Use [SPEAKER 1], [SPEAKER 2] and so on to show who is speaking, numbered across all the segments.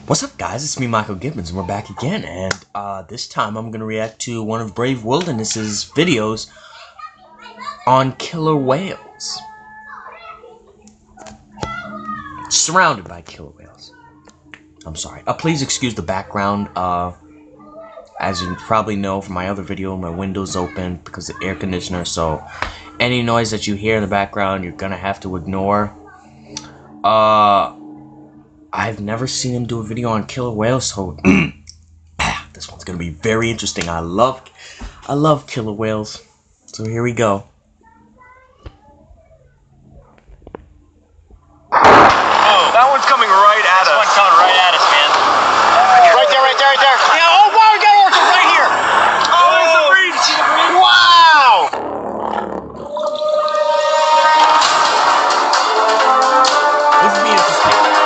[SPEAKER 1] What's up, guys? It's me, Michael Gibbons, and we're back again. And this time I'm going to react to one of Brave Wilderness's videos on killer whales. Surrounded by killer whales. I'm sorry. Please excuse the background. As you probably know from my other video, my window's open because of the air conditioner. So any noise that you hear in the background, you're going to have to ignore. I've never seen him do a video on killer whales, so this one's gonna be very interesting. I love killer whales. So here we go.
[SPEAKER 2] Oh, that one's coming right at us.
[SPEAKER 3] This one's coming right at us, man.
[SPEAKER 2] Right there, right there, right there. Yeah, oh wow, we got orcas right here. Oh, there's the breed. Wow.
[SPEAKER 1] This will be interesting.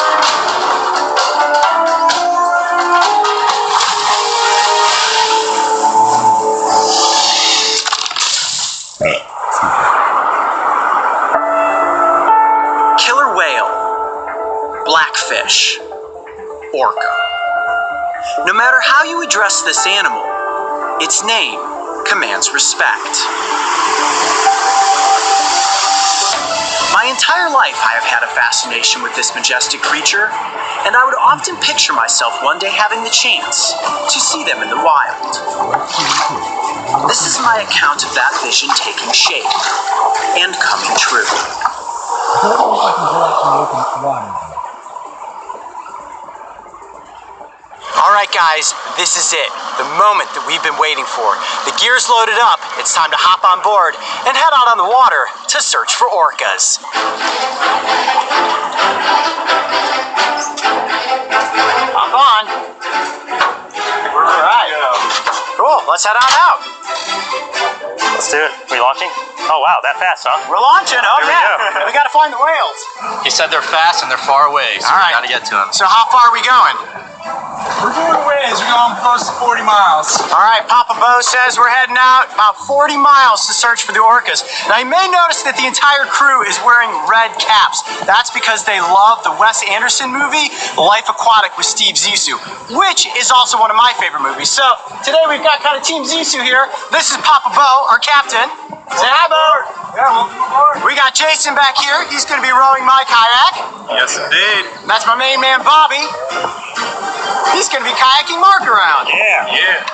[SPEAKER 4] Killer whale, blackfish, orca. No matter how you address this animal, its name commands respect. My entire life I have had a fascination with this majestic creature, and I would often picture myself one day having the chance to see them in the wild. This is my account of that vision taking shape and coming true. Alright guys, this is it. The moment that we've been waiting for. The gear's loaded up, it's time to hop on board and head out on the water to search for orcas. Hop on. Alright. Cool, let's head on out.
[SPEAKER 3] Let's do it. We launching? Oh wow, that fast, huh?
[SPEAKER 4] We're launching, oh
[SPEAKER 3] There we
[SPEAKER 4] yeah. We gotta find the whales.
[SPEAKER 2] He said they're fast and they're far away, so
[SPEAKER 4] All right.
[SPEAKER 2] we gotta get to them.
[SPEAKER 4] So how far are we going?
[SPEAKER 5] We're going a ways. We're going close to 40 miles.
[SPEAKER 4] All right, Papa Bo says we're heading out about 40 miles to search for the orcas. Now, you may notice that the entire crew is wearing red caps. That's because they love the Wes Anderson movie, Life Aquatic with Steve Zissou, which is also one of my favorite movies. So, today we've got kind of Team Zissou here. This is Papa Bo, our captain. Say hi, Bo.
[SPEAKER 5] Yeah, welcome aboard.
[SPEAKER 4] We got Jason back here. He's going to be rowing my kayak.
[SPEAKER 2] Yes, indeed.
[SPEAKER 4] That's my main man, Bobby. He's going to be kayaking Mark around.
[SPEAKER 3] Yeah.
[SPEAKER 2] Yeah.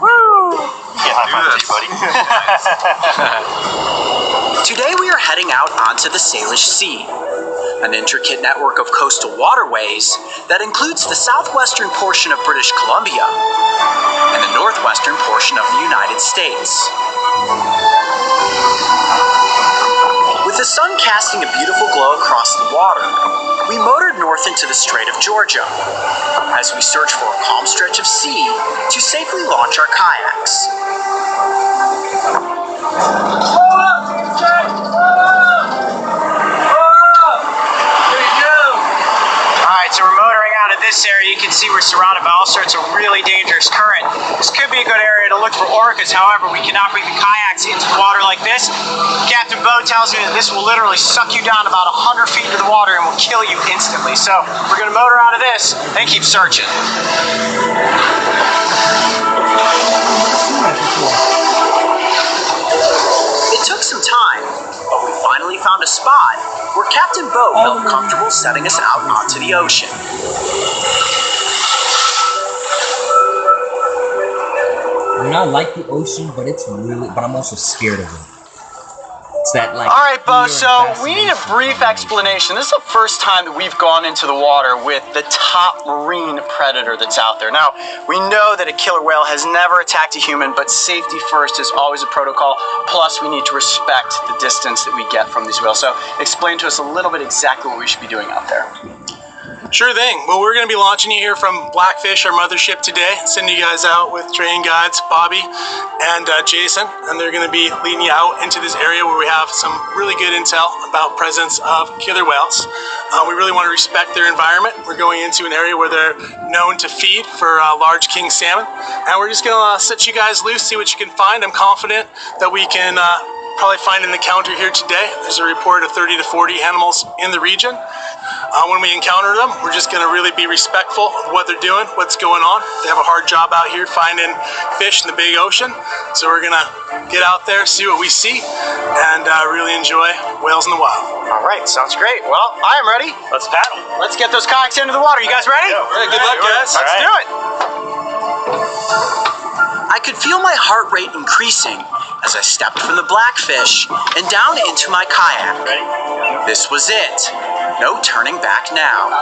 [SPEAKER 4] Woo!
[SPEAKER 3] Yeah, high five to you, buddy.
[SPEAKER 4] Today we are heading out onto the Salish Sea, an intricate network of coastal waterways that includes the southwestern portion of British Columbia and the northwestern portion of the United States. With the sun casting a beautiful glow across the water, we motored north into the Strait of Georgia as we search for a calm stretch of sea to safely launch our kayaks. Alright, so we're motoring out of this area. You can see we're surrounded by all sorts of really dangerous current. This could be a good area to look for orcas. However, we cannot bring the kayaks into the water like this. Captain Bo tells me that this will literally suck you down about 100 feet into the water and will kill you instantly. So we're going to motor out of this and keep searching. It took some time, but we finally found a spot where Captain Bo felt comfortable setting us out onto the ocean.
[SPEAKER 1] I mean, I like the ocean, but I'm also scared of it. It's that, like...
[SPEAKER 4] Alright, Bo,
[SPEAKER 1] fear
[SPEAKER 4] so
[SPEAKER 1] and
[SPEAKER 4] we need a
[SPEAKER 1] fascination.
[SPEAKER 4] brief explanation. This is the first time that we've gone into the water with the top marine predator that's out there. Now, we know that a killer whale has never attacked a human, but safety first is always a protocol. Plus, we need to respect the distance that we get from these whales. So, explain to us a little bit exactly what we should be doing out there.
[SPEAKER 5] Sure thing. Well, we're going to be launching you here from Blackfish, our mothership today. Sending you guys out with training guides, Bobby and Jason. And they're going to be leading you out into this area where we have some really good intel about presence of killer whales. We really want to respect their environment. We're going into an area where they're known to feed for large king salmon. And we're just going to set you guys loose, see what you can find. I'm confident that we can probably find an encounter here today. There's a report of 30 to 40 animals in the region. when we encounter them, we're just going to really be respectful of what they're doing, what's going on. They have a hard job out here finding fish in the big ocean. So we're going to get out there, see what we see, and really enjoy whales in the wild.
[SPEAKER 4] All right, sounds great. Well, I am ready.
[SPEAKER 3] Let's paddle.
[SPEAKER 4] Let's get those kayaks into the water. You guys ready?
[SPEAKER 5] Yeah, good luck, guys.
[SPEAKER 4] Let's do it. I could feel my heart rate increasing as I stepped from the Blackfish and down into my kayak.
[SPEAKER 3] Ready?
[SPEAKER 4] This was it. No turning back now.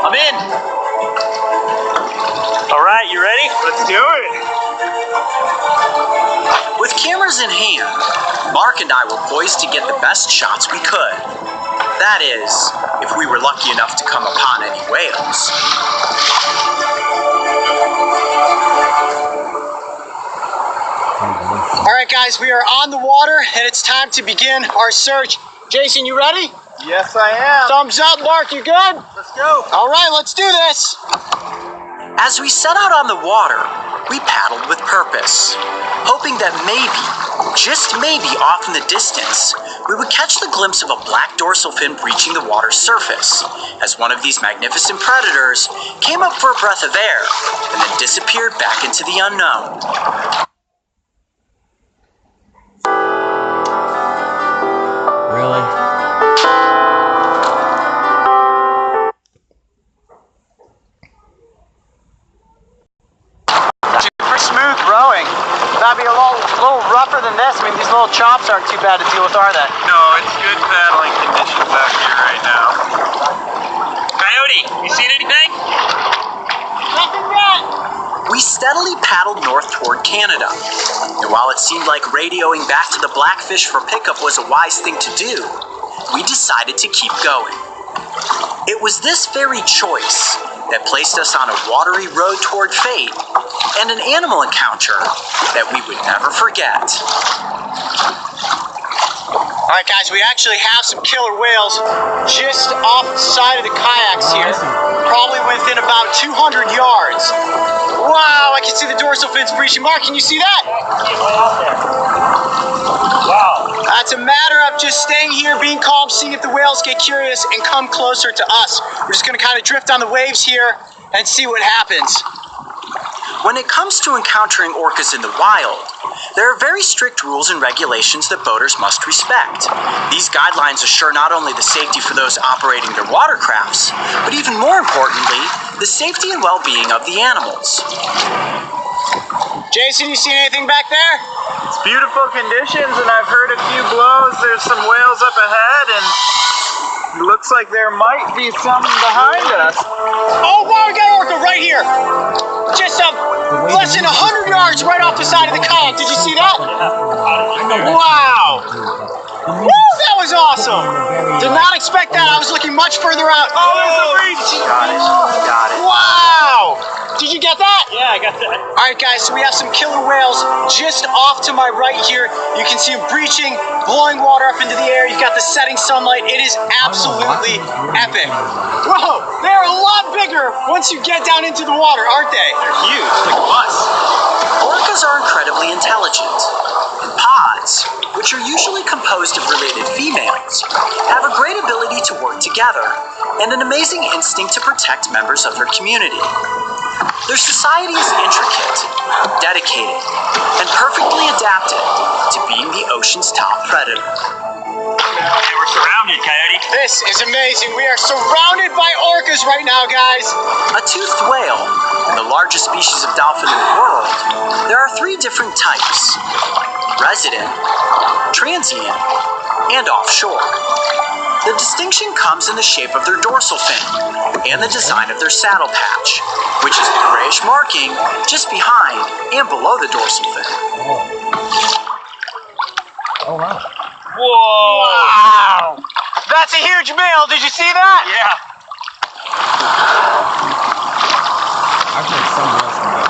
[SPEAKER 4] I'm in.
[SPEAKER 3] All right, you ready? Let's do it.
[SPEAKER 4] With cameras in hand, Mark and I were poised to get the best shots we could. That is, if we were lucky enough to come upon any whales. All right, guys, we are on the water, and it's time to begin our search. Jason, you ready?
[SPEAKER 2] Yes, I am.
[SPEAKER 4] Thumbs up, Mark, you good?
[SPEAKER 2] Let's go.
[SPEAKER 4] All right, let's do this. As we set out on the water, we paddled with purpose, hoping that maybe, just maybe off in the distance, we would catch the glimpse of a black dorsal fin breaching the water's surface, as one of these magnificent predators came up for a breath of air and then disappeared back into the unknown.
[SPEAKER 1] Really?
[SPEAKER 4] Super smooth rowing. That'd be a little rougher than this. I mean, these little chops aren't too bad to deal with, are they?
[SPEAKER 2] No, it's good paddling conditions out here right now.
[SPEAKER 3] Coyote, you seen anything?
[SPEAKER 4] Nothing yet. We steadily paddled north toward Canada. And while it seemed like radioing back to the Blackfish for pickup was a wise thing to do, we decided to keep going. It was this very choice that placed us on a watery road toward fate and an animal encounter that we would never forget. All right, guys, we actually have some killer whales just off the side of the kayaks here, probably within about 200 yards. Wow, I can see the dorsal fins breaching. Mark, can you see that?
[SPEAKER 3] Wow.
[SPEAKER 4] It's a matter of just staying here, being calm, seeing if the whales get curious and come closer to us. We're just going to kind of drift on the waves here and see what happens. When it comes to encountering orcas in the wild, there are very strict rules and regulations that boaters must respect. These guidelines assure not only the safety for those operating their watercrafts, but even more importantly, the safety and well-being of the animals. Jason, you seen anything back there?
[SPEAKER 2] It's beautiful conditions, and I've heard a few blows. There's some whales up ahead, and it looks like there might be some behind us.
[SPEAKER 4] Oh, wow, we got an orca right here. Just less than 100 yards right off the side of the kayak. Did you see that? Wow. Woo, that was awesome. Did not expect that. I was looking much further out.
[SPEAKER 2] Oh, there's a breach.
[SPEAKER 4] Got it. Wow. Did you get that?
[SPEAKER 3] Yeah, I got that.
[SPEAKER 4] All right, guys, so we have some killer whales just off to my right here. You can see them breaching, blowing water up into the air. You've got the setting sunlight. It is absolutely epic. Whoa, they're a lot bigger once you get down into the water, aren't they?
[SPEAKER 2] They're huge, like a bus.
[SPEAKER 4] Orcas are incredibly intelligent. And pods, which are usually composed of related females, have a great ability to work together and an amazing instinct to protect members of their community. Their society is intricate, dedicated, and perfectly adapted to being the ocean's top predator.
[SPEAKER 3] Hey, we're surrounded, Coyote.
[SPEAKER 4] This is amazing. We are surrounded by orcas right now, guys. A toothed whale, the largest species of dolphin in the world, there are 3 different types: resident, transient, and offshore. The distinction comes in the shape of their dorsal fin and the design of their saddle patch, which is the grayish marking just behind and below the dorsal fin.
[SPEAKER 1] Oh, wow.
[SPEAKER 3] Whoa.
[SPEAKER 4] Wow! That's a huge male. Did you see that?
[SPEAKER 3] Yeah.
[SPEAKER 1] I've heard some else can get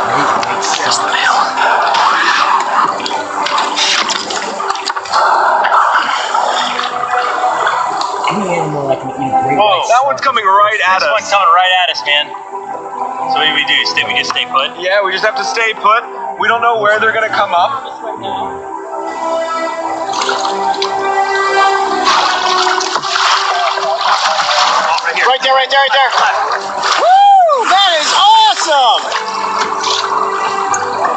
[SPEAKER 1] really big.
[SPEAKER 4] There's the male.
[SPEAKER 1] Any animal that can eat a great
[SPEAKER 2] Oh, that one's coming right at
[SPEAKER 3] This
[SPEAKER 2] us.
[SPEAKER 3] one's coming right at us, man. So what do we do? We just stay put?
[SPEAKER 2] Yeah, we just have to stay put. We don't know where they're gonna come up.
[SPEAKER 4] there, right there, right there. Woo! That is awesome!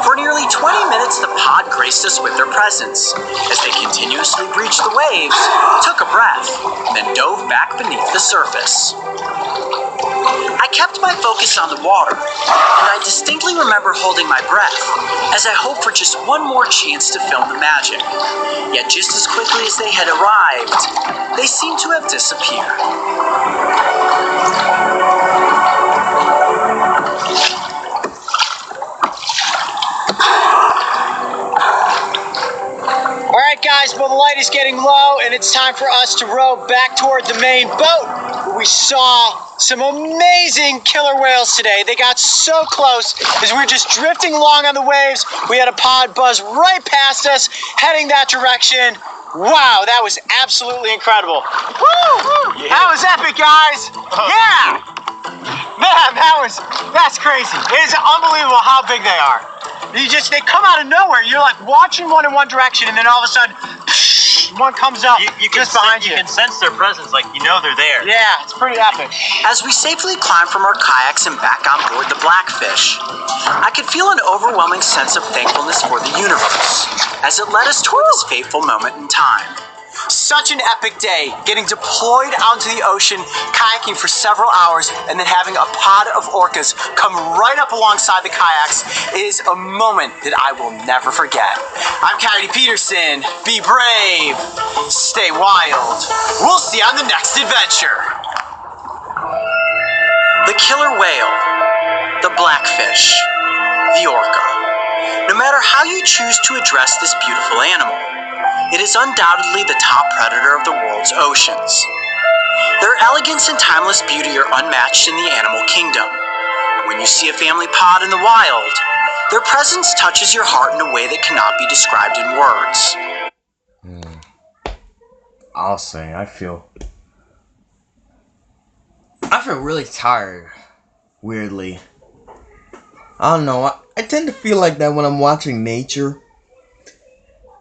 [SPEAKER 4] For nearly 20 minutes, the pod graced us with their presence as they continuously breached the waves, took a breath, then dove back beneath the surface. I kept my focus on the water, and I distinctly remember holding my breath as I hoped for just one more chance to film the magic. Yet just as quickly as they had arrived, they seemed to have disappeared. Alright guys, well the light is getting low and it's time for us to row back toward the main boat where we saw some amazing killer whales today. They got so close as we were just drifting along on the waves. We had a pod buzz right past us, heading that direction. Wow, that was absolutely incredible. Woo! Yeah. That was epic, guys. Yeah! Man, that's crazy. It is unbelievable how big they are. They come out of nowhere. You're like watching one in one direction, and then all of a sudden, one comes up just behind you.
[SPEAKER 3] You can sense their presence, like you know they're there.
[SPEAKER 4] Yeah, it's pretty epic. As we safely climbed from our kayaks and back on board the Blackfish, I could feel an overwhelming sense of thankfulness for the universe as it led us toward this fateful moment in time. Such an epic day, getting deployed onto the ocean, kayaking for several hours, and then having a pod of orcas come right up alongside the kayaks is a moment that I will never forget. I'm Coyote Peterson. Be brave. Stay wild. We'll see you on the next adventure. The killer whale, the blackfish, the orca. No matter how you choose to address this beautiful animal, it is undoubtedly the top predator of the world's oceans. Their elegance and timeless beauty are unmatched in the animal kingdom. When you see a family pod in the wild, their presence touches your heart in a way that cannot be described in words.
[SPEAKER 1] I'll say, I feel really tired, weirdly. I don't know, I tend to feel like that when I'm watching nature.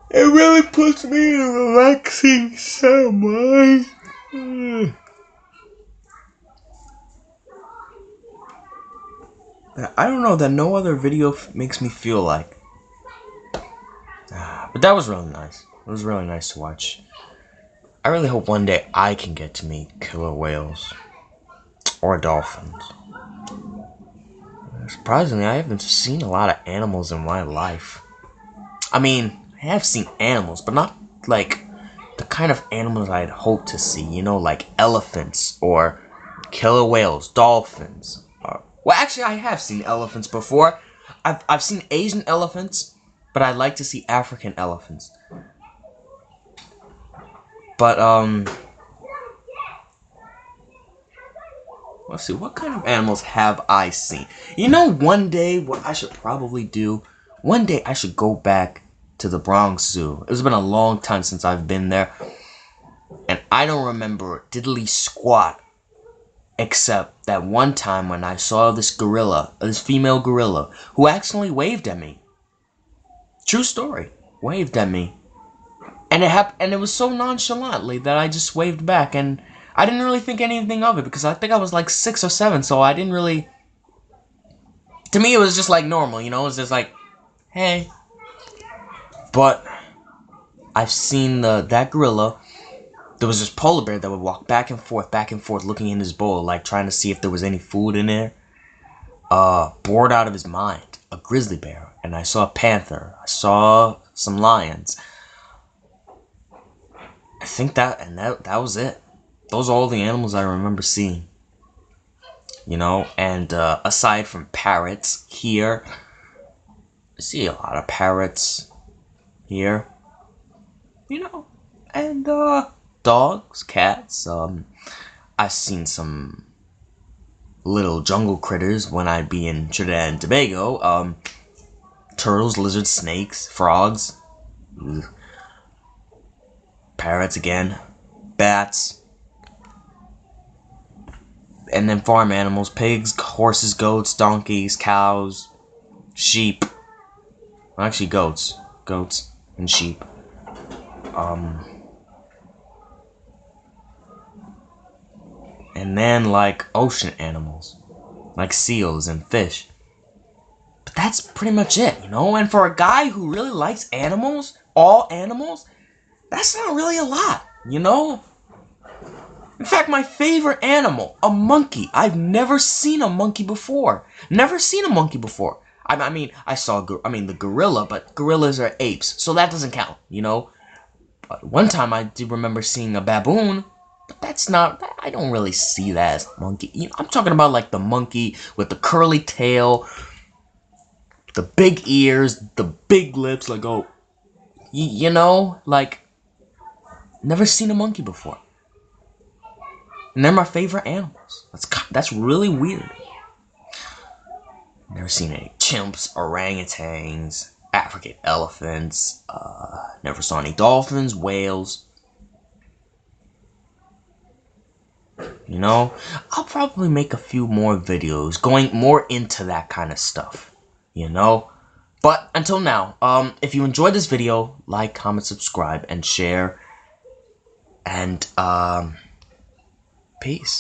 [SPEAKER 1] It really puts me in a relaxing state of mind. I don't know, that no other video makes me feel like. But that was really nice. It was really nice to watch. I really hope one day I can get to meet killer whales. Or dolphins. Surprisingly, I haven't seen a lot of animals in my life. I mean, I have seen animals, but not like the kind of animals I'd hope to see, you know, like elephants or killer whales, dolphins. Well, actually, I have seen elephants before. I've seen Asian elephants, but I'd like to see African elephants. But, let's see, what kind of animals have I seen? You know, one day, what I should probably do, one day I should go back to the Bronx Zoo. It's been a long time since I've been there, and I don't remember diddly squat, except that one time when I saw this gorilla, this female gorilla, who accidentally waved at me. True story, waved at me, and it was so nonchalantly that I just waved back, and I didn't really think anything of it because I think I was like 6 or 7, so I didn't really. To me, it was just like normal, you know. It was just like, hey. But I've seen that gorilla. There was this polar bear that would walk back and forth, looking in his bowl, like trying to see if there was any food in there. Bored out of his mind. A grizzly bear, and I saw a panther. I saw some lions. I think that was it. Those are all the animals I remember seeing. You know, and aside from parrots here, I see a lot of parrots here. You know, and dogs, cats. I've seen some little jungle critters when I'd be in Trinidad and Tobago. Turtles, lizards, snakes, frogs. Ugh. Parrots again. Bats. And then farm animals, pigs, horses, goats, donkeys, cows, sheep. Well, actually, goats and sheep. and then like ocean animals, like seals and fish. But that's pretty much it, you know? And for a guy who really likes animals, all animals, that's not really a lot, you know? In fact, my favorite animal, a monkey. I've never seen a monkey before. Never seen a monkey before. I mean, I saw the gorilla, but gorillas are apes, so that doesn't count, you know? But one time I did remember seeing a baboon, but that's not, I don't really see that as a monkey. You know, I'm talking about like the monkey with the curly tail, the big ears, the big lips, like, oh, you know, like, never seen a monkey before. And they're my favorite animals. That's really weird. Never seen any chimps, orangutans, African elephants, never saw any dolphins, whales. You know, I'll probably make a few more videos going more into that kind of stuff, you know? But until now, if you enjoyed this video, like, comment, subscribe, and share. And, peace.